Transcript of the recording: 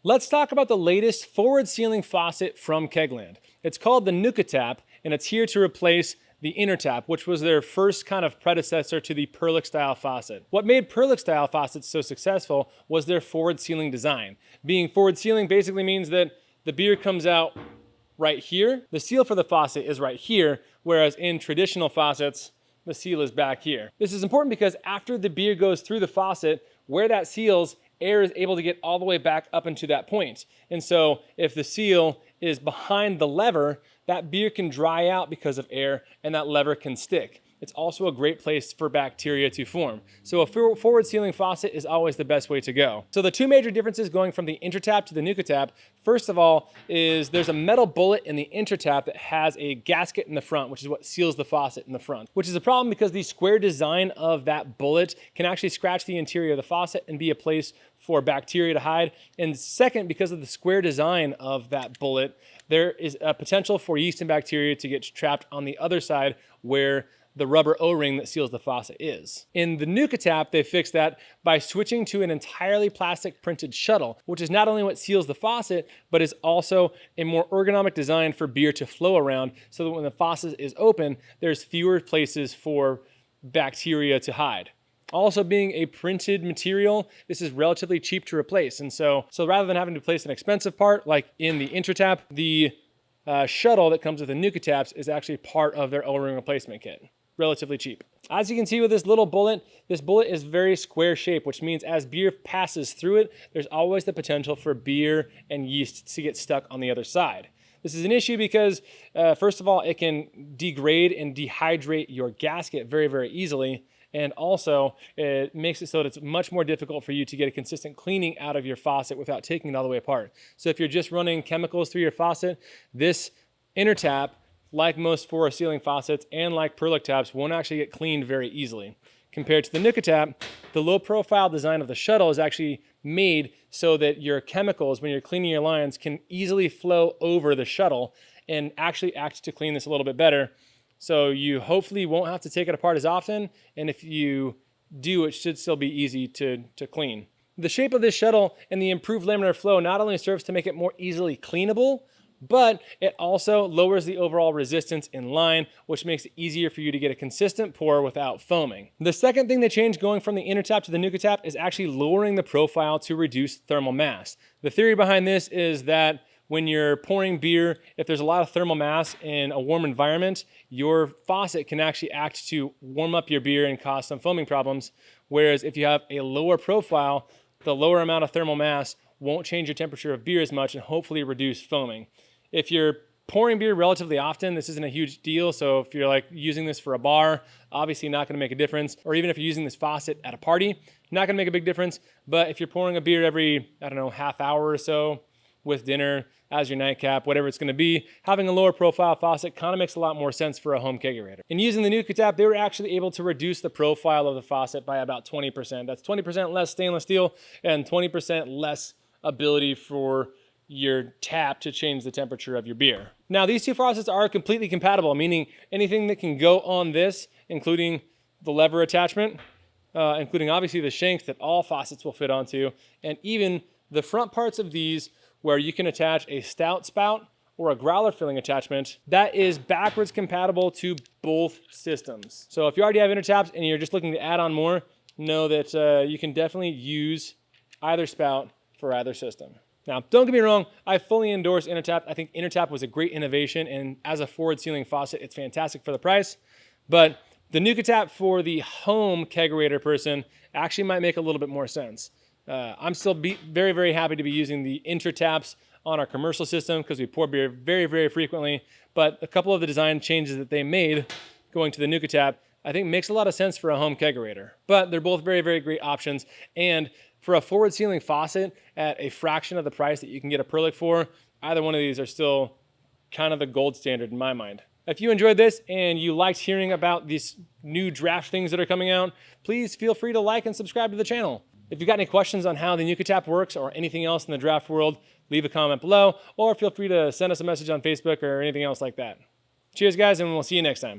Let's talk about the latest forward sealing faucet from Kegland. It's called the Nukatap, and it's here to replace the Intertap, which was their first kind of predecessor to the Perlick style faucet. What made Perlick style faucets so successful was their forward sealing design. Being forward sealing basically means that the beer comes out right here. The seal for the faucet is right here, whereas in traditional faucets, the seal is back here. This is important because after the beer goes through the faucet, where that seals, air is able to get all the way back up into that point. And so if the seal is behind the lever, that beer can dry out because of air and that lever can stick. It's also a great place for bacteria to form. So a forward sealing faucet is always the best way to go. So the two major differences going from the Intertap to the Nukatap, first of all, is there's a metal bullet in the Intertap that has a gasket in the front, which is what seals the faucet in the front, which is a problem because the square design of that bullet can actually scratch the interior of the faucet and be a place for bacteria to hide. And second, because of the square design of that bullet, there is a potential for yeast and bacteria to get trapped on the other side where the rubber O-ring that seals the faucet is. In the Nukatap, they fixed that by switching to an entirely plastic printed shuttle, which is not only what seals the faucet, but is also a more ergonomic design for beer to flow around so that when the faucet is open, there's fewer places for bacteria to hide. Also, being a printed material, this is relatively cheap to replace. And so rather than having to replace an expensive part, like in the Intertap, the shuttle that comes with the Nukataps is actually part of their O-ring replacement kit. Relatively cheap. As you can see with this little bullet, this bullet is very square shaped, which means as beer passes through it, there's always the potential for beer and yeast to get stuck on the other side. This is an issue because, first of all, it can degrade and dehydrate your gasket very, very easily. And also, it makes it so that it's much more difficult for you to get a consistent cleaning out of your faucet without taking it all the way apart. So if you're just running chemicals through your faucet, this Intertap, like most forward sealing faucets and like Perlick taps, won't actually get cleaned very easily. Compared to the Nukatap, the low profile design of the shuttle is actually made so that your chemicals, when you're cleaning your lines, can easily flow over the shuttle and actually act to clean this a little bit better. So you hopefully won't have to take it apart as often, and if you do, it should still be easy to clean. The shape of this shuttle and the improved laminar flow not only serves to make it more easily cleanable, but it also lowers the overall resistance in line, which makes it easier for you to get a consistent pour without foaming. The second thing they changed going from the Intertap to the Nukatap is actually lowering the profile to reduce thermal mass. The theory behind this is that when you're pouring beer, if there's a lot of thermal mass in a warm environment, your faucet can actually act to warm up your beer and cause some foaming problems. Whereas if you have a lower profile, the lower amount of thermal mass won't change your temperature of beer as much and hopefully reduce foaming. If you're pouring beer relatively often, this isn't a huge deal. So if you're like using this for a bar, obviously not gonna make a difference. Or even if you're using this faucet at a party, not gonna make a big difference. But if you're pouring a beer every, I don't know, half hour or so with dinner as your nightcap, whatever it's gonna be, having a lower profile faucet kind of makes a lot more sense for a home kegerator. In using the Nukatap, they were actually able to reduce the profile of the faucet by about 20%. That's 20% less stainless steel and 20% less ability for your tap to change the temperature of your beer. Now, these two faucets are completely compatible, meaning anything that can go on this, including the lever attachment, including obviously the shank that all faucets will fit onto, and even the front parts of these where you can attach a stout spout or a growler filling attachment, that is backwards compatible to both systems. So if you already have Intertaps and you're just looking to add on more, know that you can definitely use either spout for either system. Now, don't get me wrong, I fully endorse Intertap. I think Intertap was a great innovation, and as a forward sealing faucet, it's fantastic for the price. But the Nukatap for the home kegerator person actually might make a little bit more sense. I'm still very, very happy to be using the Intertaps on our commercial system because we pour beer very, very frequently. But a couple of the design changes that they made going to the Nukatap, I think makes a lot of sense for a home kegerator. But they're both very, very great options. And for a forward sealing faucet at a fraction of the price that you can get a Perlick for, either one of these are still kind of the gold standard in my mind. If you enjoyed this and you liked hearing about these new draft things that are coming out, please feel free to like and subscribe to the channel. If you've got any questions on how the Nukatap works or anything else in the draft world, leave a comment below, or feel free to send us a message on Facebook or anything else like that. Cheers, guys, and we'll see you next time.